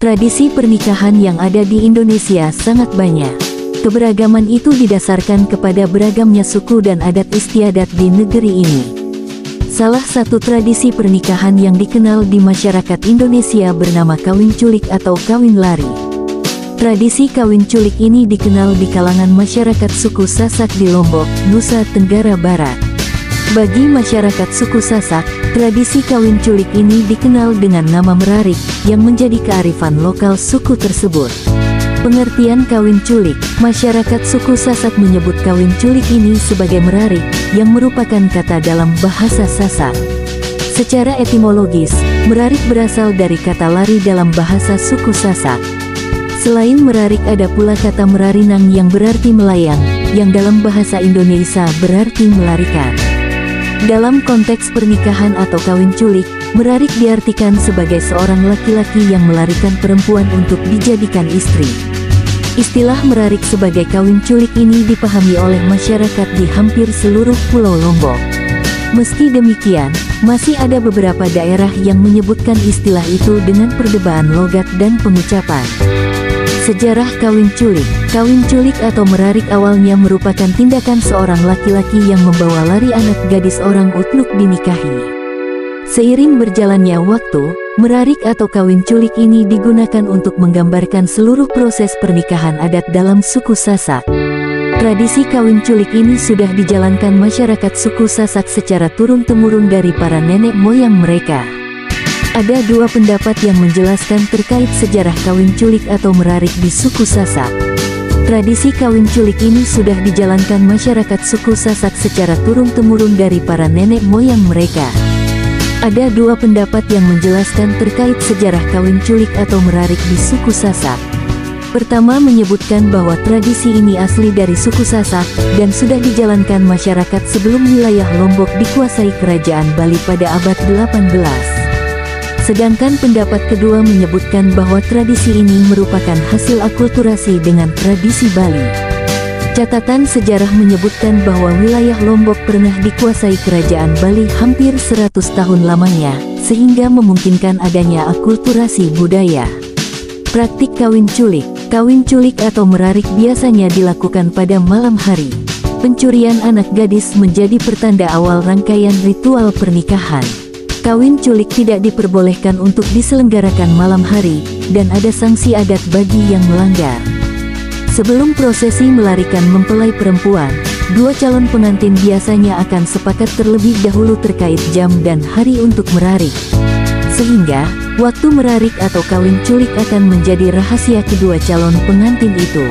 Tradisi pernikahan yang ada di Indonesia sangat banyak. Keberagaman itu didasarkan kepada beragamnya suku dan adat istiadat di negeri ini. Salah satu tradisi pernikahan yang dikenal di masyarakat Indonesia bernama kawin culik atau kawin lari. Tradisi kawin culik ini dikenal di kalangan masyarakat suku Sasak di Lombok, Nusa Tenggara Barat. Bagi masyarakat suku Sasak, tradisi kawin culik ini dikenal dengan nama merarik, yang menjadi kearifan lokal suku tersebut. Pengertian kawin culik, masyarakat suku Sasak menyebut kawin culik ini sebagai merarik, yang merupakan kata dalam bahasa Sasak. Secara etimologis, merarik berasal dari kata lari dalam bahasa suku Sasak. Selain merarik ada pula kata merarinang yang berarti melayang, yang dalam bahasa Indonesia berarti melarikan. Dalam konteks pernikahan atau kawin culik, merarik diartikan sebagai seorang laki-laki yang melarikan perempuan untuk dijadikan istri. Istilah merarik sebagai kawin culik ini dipahami oleh masyarakat di hampir seluruh Pulau Lombok. Meski demikian, masih ada beberapa daerah yang menyebutkan istilah itu dengan perbedaan logat dan pengucapan. Sejarah kawin culik atau merarik awalnya merupakan tindakan seorang laki-laki yang membawa lari anak gadis orang utluk dinikahi. Seiring berjalannya waktu, merarik atau kawin culik ini digunakan untuk menggambarkan seluruh proses pernikahan adat dalam suku Sasak. Tradisi kawin culik ini sudah dijalankan masyarakat suku Sasak secara turun-temurun dari para nenek moyang mereka. Ada dua pendapat yang menjelaskan terkait sejarah kawin culik atau merarik di suku Sasak. Tradisi kawin culik ini sudah dijalankan masyarakat suku Sasak secara turun-temurun dari para nenek moyang mereka. Ada dua pendapat yang menjelaskan terkait sejarah kawin culik atau merarik di suku Sasak. Pertama menyebutkan bahwa tradisi ini asli dari suku Sasak, dan sudah dijalankan masyarakat sebelum wilayah Lombok dikuasai Kerajaan Bali pada abad 18. Sedangkan pendapat kedua menyebutkan bahwa tradisi ini merupakan hasil akulturasi dengan tradisi Bali. Catatan sejarah menyebutkan bahwa wilayah Lombok pernah dikuasai Kerajaan Bali hampir 100 tahun lamanya, sehingga memungkinkan adanya akulturasi budaya. Praktik kawin culik atau merarik biasanya dilakukan pada malam hari. Pencurian anak gadis menjadi pertanda awal rangkaian ritual pernikahan. Kawin culik tidak diperbolehkan untuk diselenggarakan malam hari, dan ada sanksi adat bagi yang melanggar. Sebelum prosesi melarikan mempelai perempuan, dua calon pengantin biasanya akan sepakat terlebih dahulu terkait jam dan hari untuk merarik. Sehingga, waktu merarik atau kawin culik akan menjadi rahasia kedua calon pengantin itu.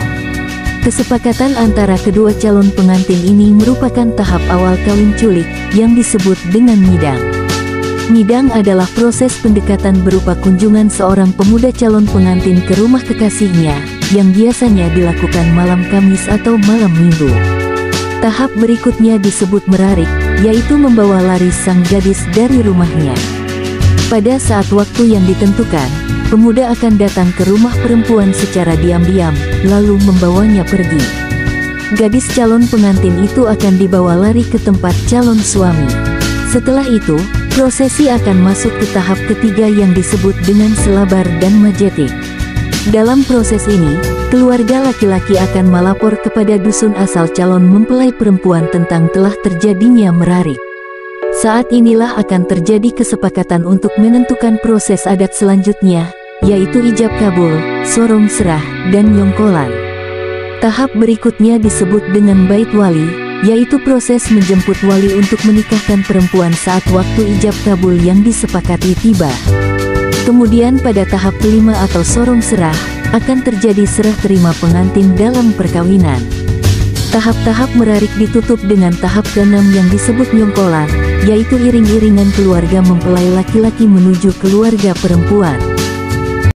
Kesepakatan antara kedua calon pengantin ini merupakan tahap awal kawin culik, yang disebut dengan midang. Midang adalah proses pendekatan berupa kunjungan seorang pemuda calon pengantin ke rumah kekasihnya, yang biasanya dilakukan malam Kamis atau malam Minggu. Tahap berikutnya disebut merarik, yaitu membawa lari sang gadis dari rumahnya. Pada saat waktu yang ditentukan, pemuda akan datang ke rumah perempuan secara diam-diam, lalu membawanya pergi. Gadis calon pengantin itu akan dibawa lari ke tempat calon suami. Setelah itu, prosesi akan masuk ke tahap ketiga yang disebut dengan selabar dan majetik. Dalam proses ini, keluarga laki-laki akan melapor kepada dusun asal calon mempelai perempuan tentang telah terjadinya merarik. Saat inilah akan terjadi kesepakatan untuk menentukan proses adat selanjutnya, yaitu ijab kabul, sorong serah, dan nyongkolan. Tahap berikutnya disebut dengan bait wali, yaitu proses menjemput wali untuk menikahkan perempuan saat waktu ijab kabul yang disepakati tiba. Kemudian pada tahap kelima atau sorong serah, akan terjadi serah terima pengantin dalam perkawinan. Tahap-tahap merarik ditutup dengan tahap keenam yang disebut nyongkolan, yaitu iring-iringan keluarga mempelai laki-laki menuju keluarga perempuan.